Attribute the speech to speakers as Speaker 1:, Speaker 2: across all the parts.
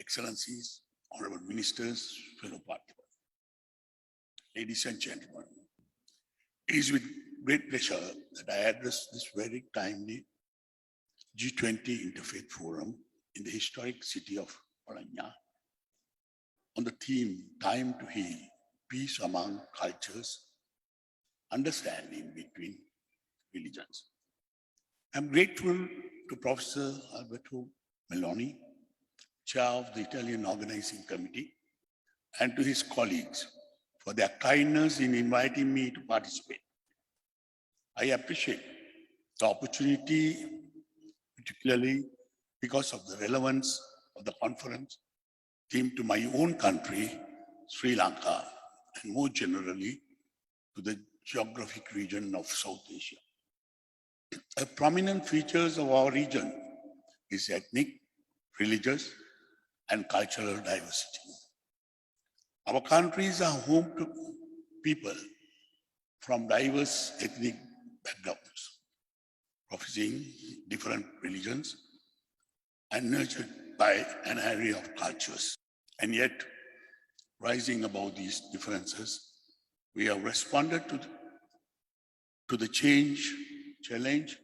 Speaker 1: Excellencies, Honorable Ministers, fellow participants, ladies and gentlemen, it is with great pleasure that I address this very timely G20 Interfaith Forum in the historic city of Bologna on the theme Time to Heal, Peace Among Cultures, Understanding Between Religions. I'm grateful to Professor Alberto Meloni, Chair of the Italian Organizing Committee, and to his colleagues for their kindness in inviting me to participate. I appreciate the opportunity, particularly because of the relevance of the conference theme to my own country, Sri Lanka, and more generally to the geographic region of South Asia. A prominent features of our region is ethnic, religious, and cultural diversity. Our countries are home to people from diverse ethnic backgrounds, professing different religions and nurtured by an array of cultures. And yet, rising above these differences, we have responded to the challenge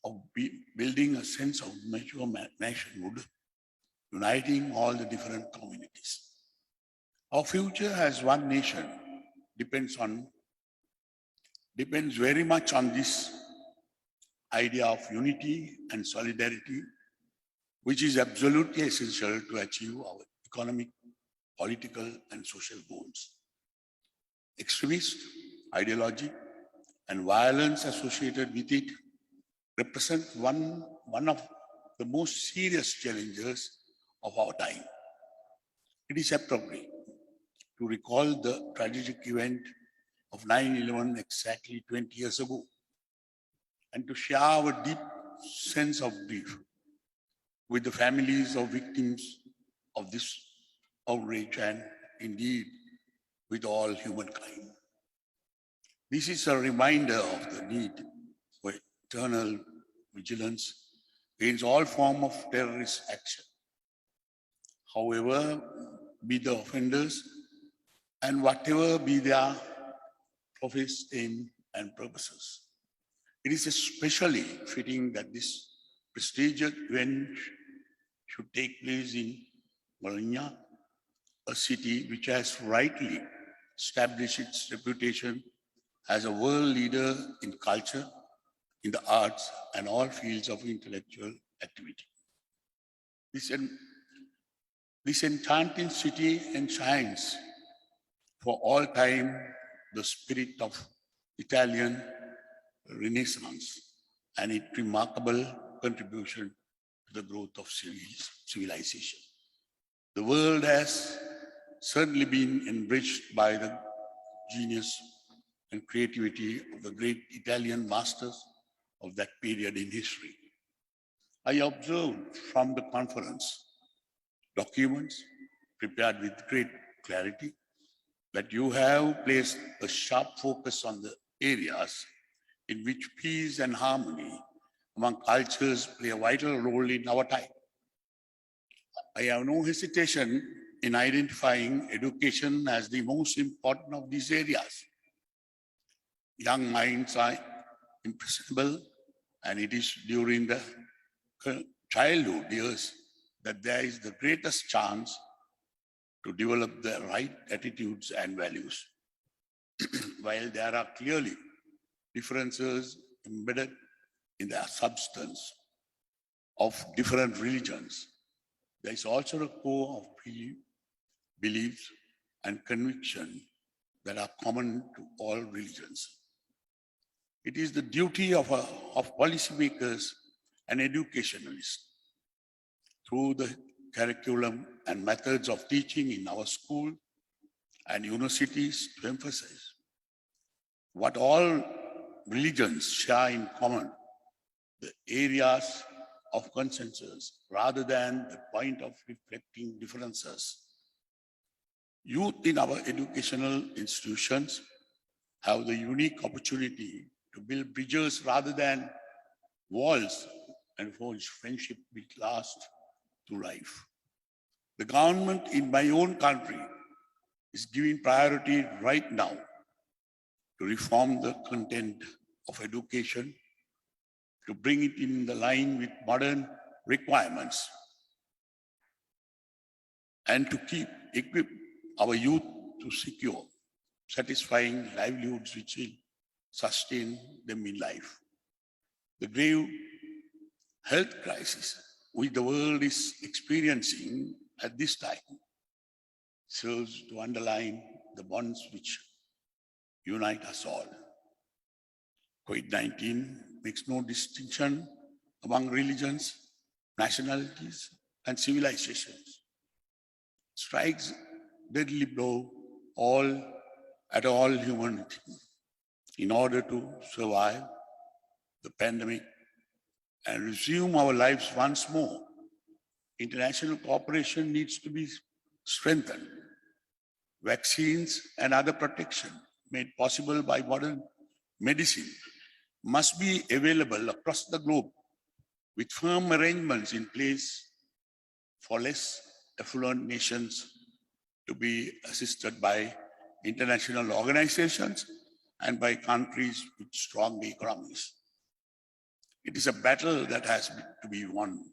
Speaker 1: of building a sense of mature nationhood, uniting all the different communities. Our future as one nation depends very much on this idea of unity and solidarity, which is absolutely essential to achieve our economic, political, and social goals. Extremist ideology and violence associated with it represent one of the most serious challenges of our time. It is appropriate to recall the tragic event of 9/11 exactly 20 years ago and to share our deep sense of grief with the families of victims of this outrage and indeed with all humankind. This is a reminder of the need for eternal vigilance against all forms of terrorist action, however be the offenders and whatever be their professed aim and purposes. It is especially fitting that this prestigious event should take place in Bologna, a city which has rightly established its reputation as a world leader in culture, in the arts, and all fields of intellectual activity. This enchanting city enshrines for all time the spirit of Italian Renaissance and its remarkable contribution to the growth of civilization. The world has certainly been enriched by the genius and creativity of the great Italian masters of that period in history. I observed from the conference documents prepared with great clarity that you have placed a sharp focus on the areas in which peace and harmony among cultures play a vital role in our time. I have no hesitation in identifying education as the most important of these areas. Young minds are impressionable, and it is during the childhood years that there is the greatest chance to develop the right attitudes and values. While there are clearly differences embedded in the substance of different religions, there is also a core of beliefs and conviction that are common to all religions. It is the duty of policymakers and educationalists through the curriculum and methods of teaching in our school and universities to emphasize what all religions share in common, the areas of consensus, rather than the point of reflecting differences. Youth in our educational institutions have the unique opportunity to build bridges rather than walls and forge friendship which last through life. The government in my own country is giving priority right now to reform the content of education, to bring it in the line with modern requirements, and to equip our youth to secure satisfying livelihoods which will sustain them in life. The grave health crisis which the world is experiencing at this time serves to underline the bonds which unite us all. COVID-19 makes no distinction among religions, nationalities, and civilizations. Strikes deadly blow at all humanity. In order to survive the pandemic and resume our lives once more, international cooperation needs to be strengthened. Vaccines and other protection made possible by modern medicine must be available across the globe with firm arrangements in place for less affluent nations to be assisted by international organizations and by countries with strong economies. It is a battle that has to be won,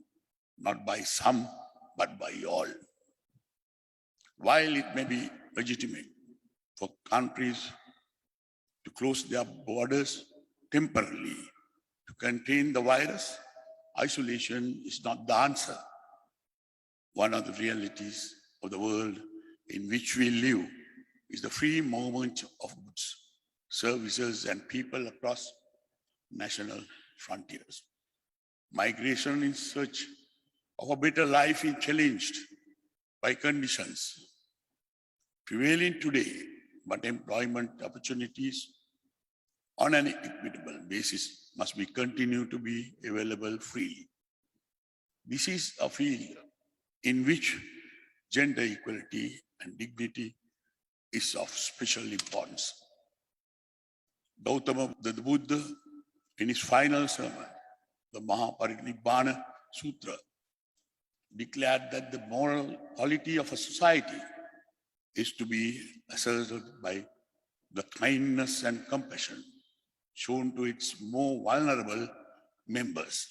Speaker 1: not by some, but by all. While it may be legitimate for countries to close their borders temporarily to contain the virus, isolation is not the answer. One of the realities of the world in which we live is the free movement of goods, services, and people across national frontiers. Migration in search of a better life is challenged by conditions prevailing today, but employment opportunities on an equitable basis must be continued to be available freely. This is a field in which gender equality and dignity is of special importance. Gautama the Buddha, in his final sermon, the Mahaparinibbana Sutra, declared that the moral quality of a society is to be asserted by the kindness and compassion shown to its more vulnerable members.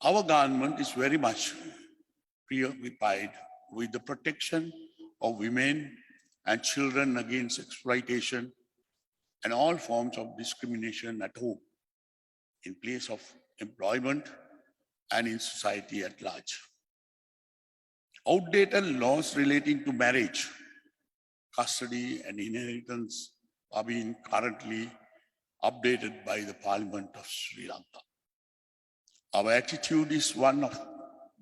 Speaker 1: Our government is very much preoccupied with the protection of women and children against exploitation and all forms of discrimination at home, in place of employment, and in society at large. Outdated laws relating to marriage, custody, and inheritance are being currently updated by the Parliament of Sri Lanka. Our attitude is one of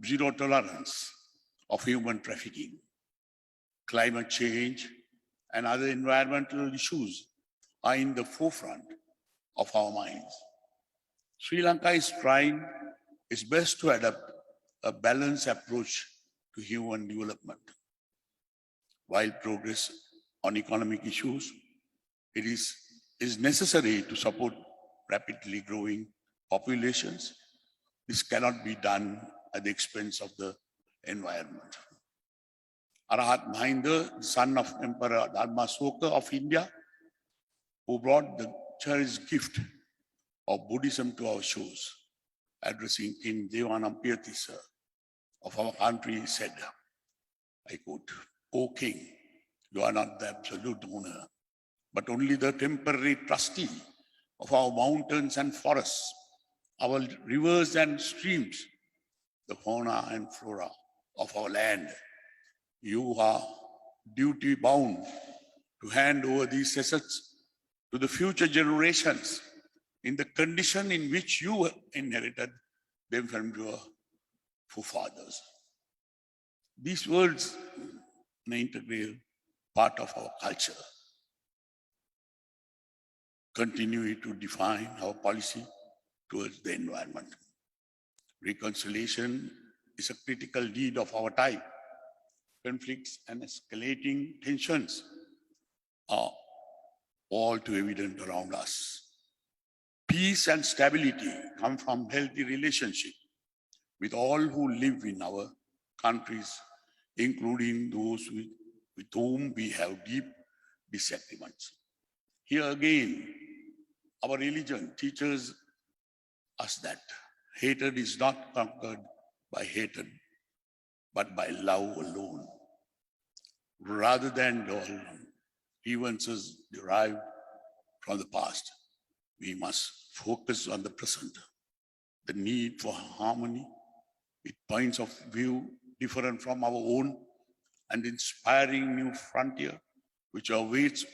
Speaker 1: zero tolerance of human trafficking. Climate change and other environmental issues are in the forefront of our minds. Sri Lanka is trying its best to adopt a balanced approach to human development. While progress on economic issues, it is necessary to support rapidly growing populations. This cannot be done at the expense of the environment. Arahat Mahinda, the son of Emperor Dharmasoka of India, who brought the cherished gift of Buddhism to our shores, addressing King Devanampiyatissa of our country, said, I quote, "O King, you are not the absolute owner, but only the temporary trustee of our mountains and forests, our rivers and streams, the fauna and flora of our land. You are duty bound to hand over these assets to the future generations in the condition in which you inherited them from your forefathers." These words are an integral part of our culture, continue to define our policy towards the environment. Reconciliation is a critical need of our time. Conflicts and escalating tensions are all too evident around us. Peace and stability come from healthy relationship with all who live in our countries, including those with whom we have deep disagreements. Here again, our religion teaches us that hatred is not conquered by hatred, but by love alone. Rather than dwell on grievances derived from the past, we must focus on the present, the need for harmony with points of view different from our own, and inspiring new frontier which awaits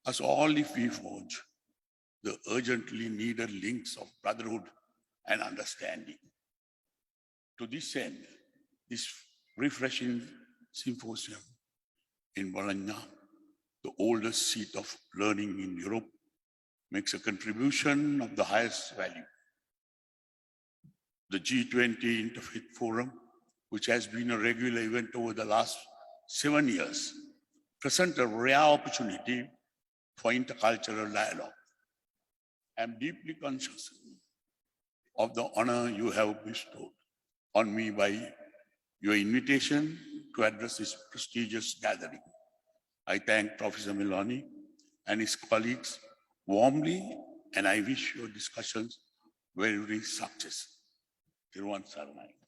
Speaker 1: us all if we forge the urgently needed links of brotherhood and understanding. To this end, this refreshing symposium in Bologna, the oldest seat of learning in Europe, makes a contribution of the highest value. The G20 Interfaith Forum, which has been a regular event over the last 7 years, presents a rare opportunity for intercultural dialogue. I am deeply conscious of the honor you have bestowed on me by your invitation to address this prestigious gathering. I thank Professor Milani and his colleagues warmly, and I wish your discussions very success. Thiruvan Saranai.